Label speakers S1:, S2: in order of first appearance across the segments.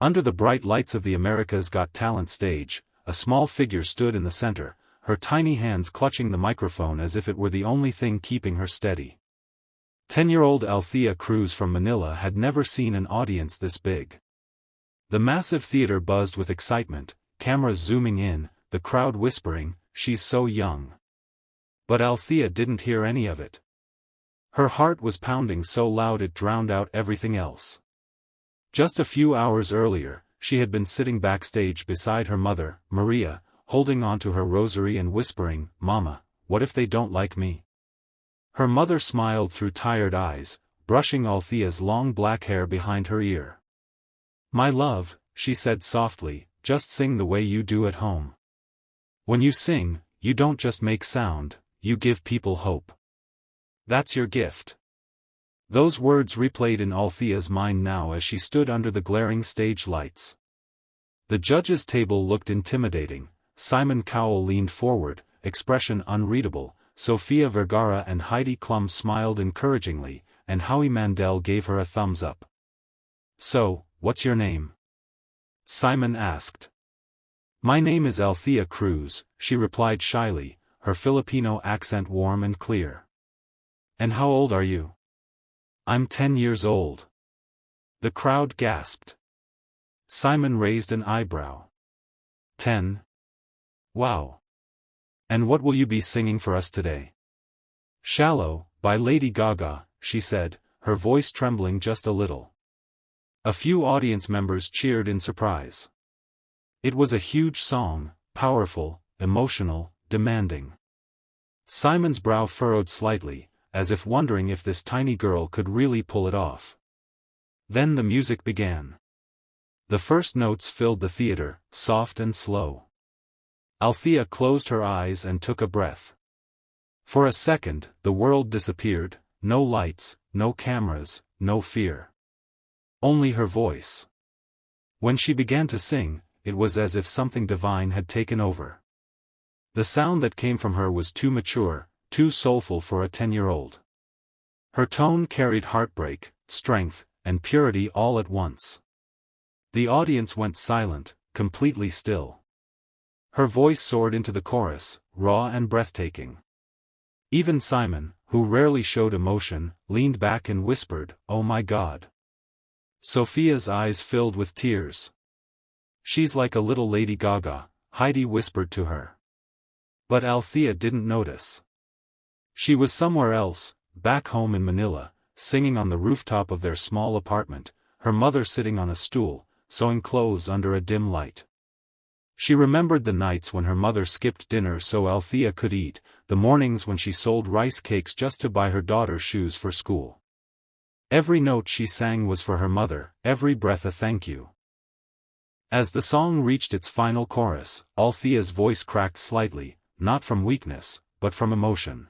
S1: Under the bright lights of the America's Got Talent stage, a small figure stood in the center, her tiny hands clutching the microphone as if it were the only thing keeping her steady. 10-year-old Althea Cruz from Manila had never seen an audience this big. The massive theater buzzed with excitement, cameras zooming in, the crowd whispering, "She's so young." But Althea didn't hear any of it. Her heart was pounding so loud it drowned out everything else. Just a few hours earlier, she had been sitting backstage beside her mother, Maria, holding onto her rosary and whispering, "Mama, what if they don't like me?" Her mother smiled through tired eyes, brushing Althea's long black hair behind her ear. "My love," she said softly, "just sing the way you do at home. When you sing, you don't just make sound, you give people hope. That's your gift." Those words replayed in Althea's mind now as she stood under the glaring stage lights. The judges' table looked intimidating. Simon Cowell leaned forward, expression unreadable. Sofia Vergara and Heidi Klum smiled encouragingly, and Howie Mandel gave her a thumbs up. "So, what's your name?" Simon asked. "My name is Althea Cruz," she replied shyly, her Filipino accent warm and clear. "And how old are you?" "I'm 10 years old." The crowd gasped. Simon raised an eyebrow. 10? Wow. "And what will you be singing for us today?" "Shallow, by Lady Gaga," she said, her voice trembling just a little. A few audience members cheered in surprise. It was a huge song, powerful, emotional, demanding. Simon's brow furrowed slightly, as if wondering if this tiny girl could really pull it off. Then the music began. The first notes filled the theater, soft and slow. Althea closed her eyes and took a breath. For a second, the world disappeared, no lights, no cameras, no fear. Only her voice. When she began to sing, it was as if something divine had taken over. The sound that came from her was too mature, too soulful for a 10-year-old. Her tone carried heartbreak, strength, and purity all at once. The audience went silent, completely still. Her voice soared into the chorus, raw and breathtaking. Even Simon, who rarely showed emotion, leaned back and whispered, "Oh my God." Sophia's eyes filled with tears. "She's like a little Lady Gaga," Heidi whispered to her. But Althea didn't notice. She was somewhere else, back home in Manila, singing on the rooftop of their small apartment, her mother sitting on a stool, sewing clothes under a dim light. She remembered the nights when her mother skipped dinner so Althea could eat, the mornings when she sold rice cakes just to buy her daughter shoes for school. Every note she sang was for her mother, every breath a thank you. As the song reached its final chorus, Althea's voice cracked slightly, not from weakness, but from emotion.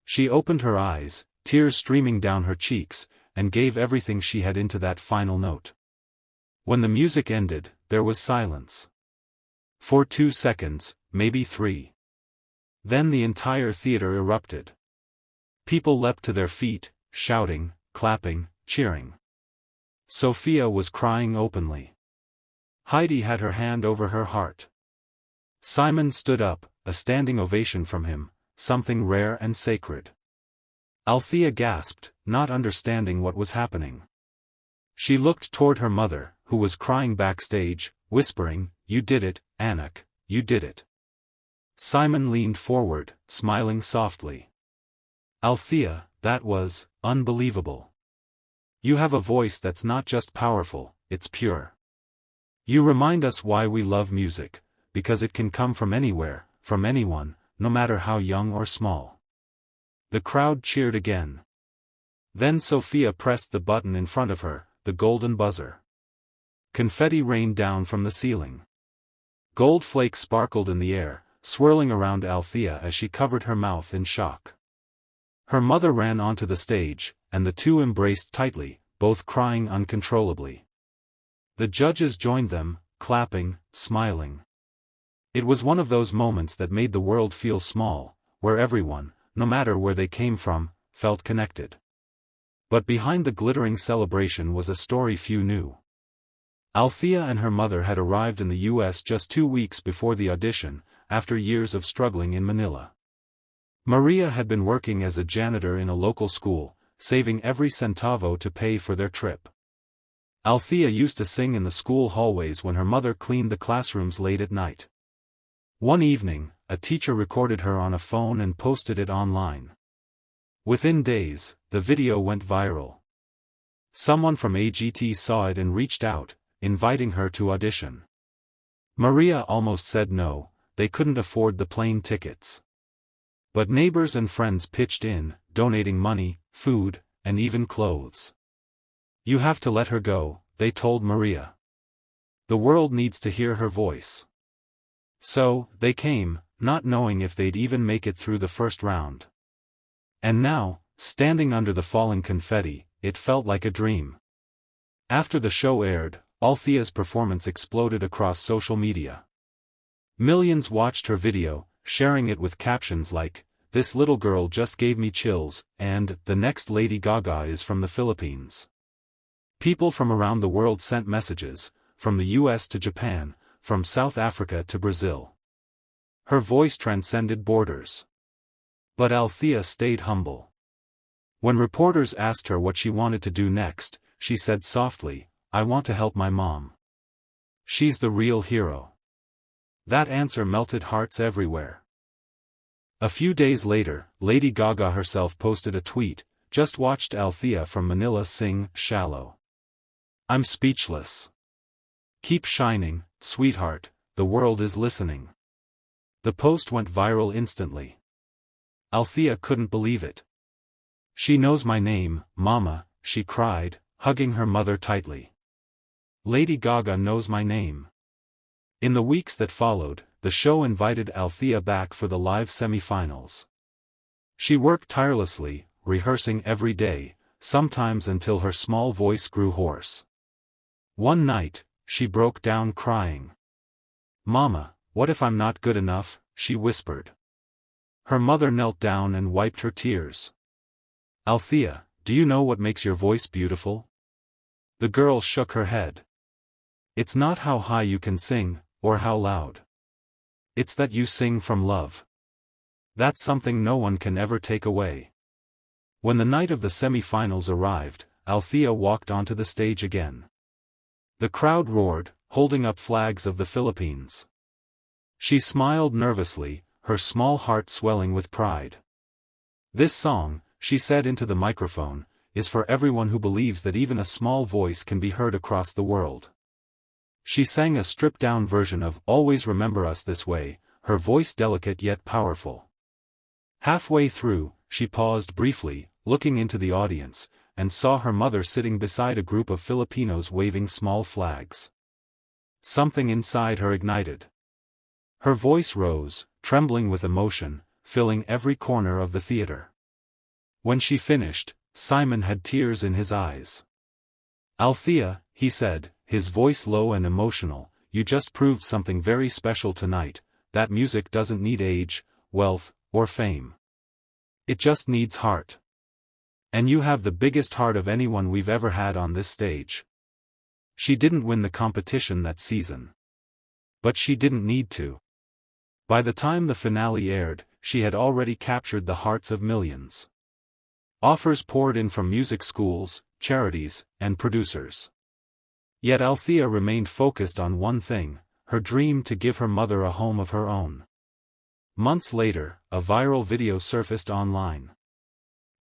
S1: She opened her eyes, tears streaming down her cheeks, and gave everything she had into that final note. When the music ended, there was silence. For 2 seconds, maybe 3. Then the entire theater erupted. People leapt to their feet, shouting, clapping, cheering. Sophia was crying openly. Heidi had her hand over her heart. Simon stood up, a standing ovation from him, something rare and sacred. Althea gasped, not understanding what was happening. She looked toward her mother, who was crying backstage, whispering, "You did it, Anak, you did it." Simon leaned forward, smiling softly. "Althea, that was unbelievable. You have a voice that's not just powerful, it's pure. You remind us why we love music, because it can come from anywhere, from anyone, no matter how young or small." The crowd cheered again. Then Sophia pressed the button in front of her, the golden buzzer. Confetti rained down from the ceiling. Gold flakes sparkled in the air, swirling around Althea as she covered her mouth in shock. Her mother ran onto the stage, and the two embraced tightly, both crying uncontrollably. The judges joined them, clapping, smiling. It was one of those moments that made the world feel small, where everyone, no matter where they came from, felt connected. But behind the glittering celebration was a story few knew. Althea and her mother had arrived in the U.S. just 2 weeks before the audition, after years of struggling in Manila. Maria had been working as a janitor in a local school, saving every centavo to pay for their trip. Althea used to sing in the school hallways when her mother cleaned the classrooms late at night. One evening, a teacher recorded her on a phone and posted it online. Within days, the video went viral. Someone from AGT saw it and reached out, inviting her to audition. Maria almost said no, they couldn't afford the plane tickets. But neighbors and friends pitched in, donating money, food, and even clothes. "You have to let her go," they told Maria. "The world needs to hear her voice." So, they came, not knowing if they'd even make it through the first round. And now, standing under the falling confetti, it felt like a dream. After the show aired, Althea's performance exploded across social media. Millions watched her video, sharing it with captions like, "This little girl just gave me chills," and "The next Lady Gaga is from the Philippines." People from around the world sent messages, from the US to Japan, from South Africa to Brazil. Her voice transcended borders. But Althea stayed humble. When reporters asked her what she wanted to do next, she said softly, "I want to help my mom. She's the real hero." That answer melted hearts everywhere. A few days later, Lady Gaga herself posted a tweet, "Just watched Althea from Manila sing Shallow. I'm speechless. Keep shining, sweetheart, the world is listening." The post went viral instantly. Althea couldn't believe it. "She knows my name, Mama," she cried, hugging her mother tightly. "Lady Gaga knows my name." In the weeks that followed, the show invited Althea back for the live semi-finals. She worked tirelessly, rehearsing every day, sometimes until her small voice grew hoarse. One night, she broke down crying. "Mama, what if I'm not good enough?" she whispered. Her mother knelt down and wiped her tears. "Althea, do you know what makes your voice beautiful?" The girl shook her head. "It's not how high you can sing, or how loud. It's that you sing from love. That's something no one can ever take away." When the night of the semi-finals arrived, Althea walked onto the stage again. The crowd roared, holding up flags of the Philippines. She smiled nervously, her small heart swelling with pride. "This song," she said into the microphone, "is for everyone who believes that even a small voice can be heard across the world." She sang a stripped-down version of "Always Remember Us This Way," her voice delicate yet powerful. Halfway through, she paused briefly, looking into the audience, and saw her mother sitting beside a group of Filipinos waving small flags. Something inside her ignited. Her voice rose, trembling with emotion, filling every corner of the theater. When she finished, Simon had tears in his eyes. "Althea," he said, his voice low and emotional, "you just proved something very special tonight, that music doesn't need age, wealth, or fame. It just needs heart. And you have the biggest heart of anyone we've ever had on this stage." She didn't win the competition that season. But she didn't need to. By the time the finale aired, she had already captured the hearts of millions. Offers poured in from music schools, charities, and producers. Yet Althea remained focused on one thing, her dream to give her mother a home of her own. Months later, a viral video surfaced online.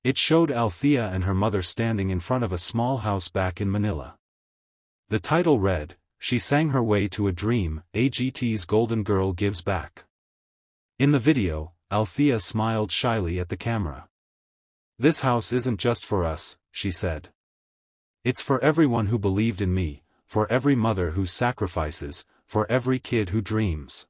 S1: It showed Althea and her mother standing in front of a small house back in Manila. The title read, "She Sang Her Way to a Dream, AGT's Golden Girl Gives Back." In the video, Althea smiled shyly at the camera. "This house isn't just for us," she said. "It's for everyone who believed in me, for every mother who sacrifices, for every kid who dreams."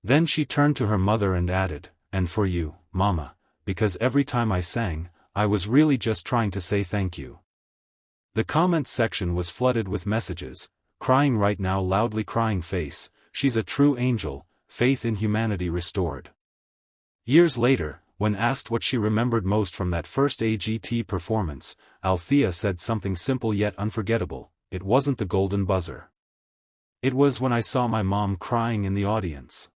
S1: Then she turned to her mother and added, "And for you, Mama, because every time I sang, I was really just trying to say thank you." The comments section was flooded with messages, "Crying right now, loudly crying face, she's a true angel, faith in humanity restored." Years later, when asked what she remembered most from that first AGT performance, Althea said something simple yet unforgettable, it wasn't the golden buzzer. It was when I saw my mom crying in the audience.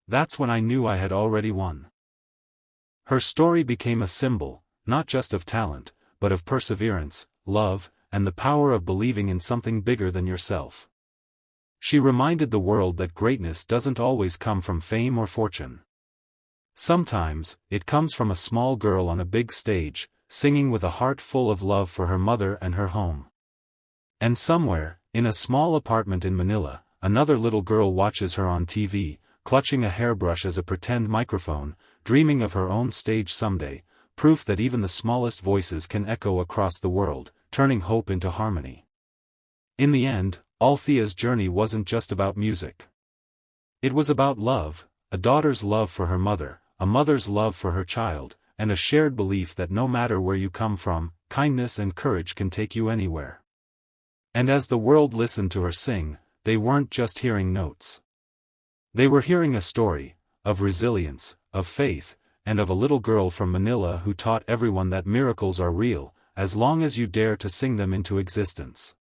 S1: That's when I knew I had already won. Her story became a symbol, not just of talent, but of perseverance, love, and the power of believing in something bigger than yourself. She reminded the world that greatness doesn't always come from fame or fortune. Sometimes, it comes from a small girl on a big stage, singing with a heart full of love for her mother and her home. And somewhere, in a small apartment in Manila, another little girl watches her on TV, clutching a hairbrush as a pretend microphone, dreaming of her own stage someday, proof that even the smallest voices can echo across the world, turning hope into harmony. In the end, Althea's journey wasn't just about music. It was about love, a daughter's love for her mother, a mother's love for her child, and a shared belief that no matter where you come from, kindness and courage can take you anywhere. And as the world listened to her sing, they weren't just hearing notes. They were hearing a story, of resilience, of faith, and of a little girl from Manila who taught everyone that miracles are real, as long as you dare to sing them into existence.